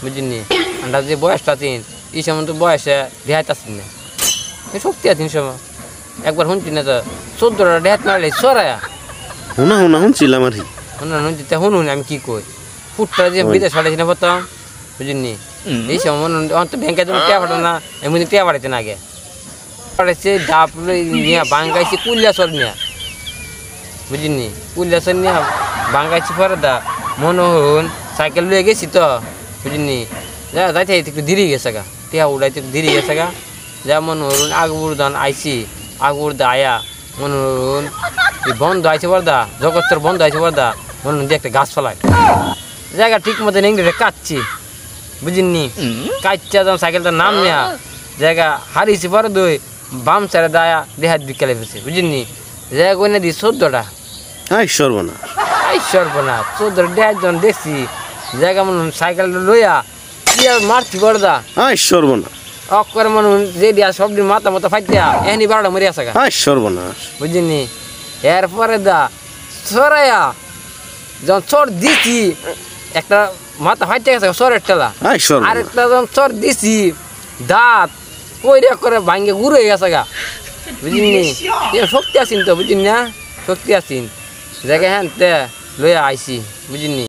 বুঝিনি আমরা যে বয়সটা তিন এই সময় তো বয়সে দেহাত আসেন না শক্তি আছেন সময় একবার শুনছি না তো 14টা দেহাত মারলে সরায়া শুনছিলাম আর কি শুনছি তা শুনুন আমি কি কই ফুটটা যে বিদেশ পাঠাইছি না প্রথম বুঝিনি এই সময় তো ব্যাংকে যখন টিয়া পাঠান না এমনি টিয়া পাঠাইতেন আগে পাঠাইছে ডাব নিয়ে বাঙ্গাইছে কুল্লাচর নিয়ে বুঝিনি কুল্লাচর নিয়ে বাঙ্গাইছি পরে দা মনে হন সাইকেল লয়ে গেছি তো বুঝিনি যা যাইতে একটু দেরি গেছে গা টিয়া উড়াইতে একটু দেরি গেছে গা যা মনে হন আগুর দান আইসি আগুর দা আয়া মনে হন বন্ধ আইছে বর্দা জগৎতর বন্ধ আইছে বর্দা মনে হন একটা গাছ ফলায় জায়গা ঠিক মতো নেংড়ে কাটছি বুঝিনি কাটছে যখন সাইকেলটার নাম নেয়া জায়গা হারিয়েছি পরে দই বাম সাইডে দায়া দেহাত বিকালে ফেছে বুঝিনি জায়গা কই না দিই 14টা সর্বনা 14 দেহাত যখন দেখছি জায়গা মনে সাইকেলটা লইয়া কি আর মারছি বর্দা সর্বনা অক্কর মনে যে দিয়া সবদিন মাথা ফাইতিয়া এহনি 12টা মরে আসা গা সর্বনা বুঝিনি এরপরে দা সরাইয়া যখন চর দিছি একটা মাথা ফাইতে গেছে সরের টেলা আরেকটা যখন চর দিছি দাঁত কইরা করে ভাঙ্গে গুঁড়ো হয়ে গেছে গা বুঝিনি শক্তি আছেন তো বুঝিনি না শক্তি আছেন জায়গায় হ্যাঁ লইয়া আইসি বুঝিনি।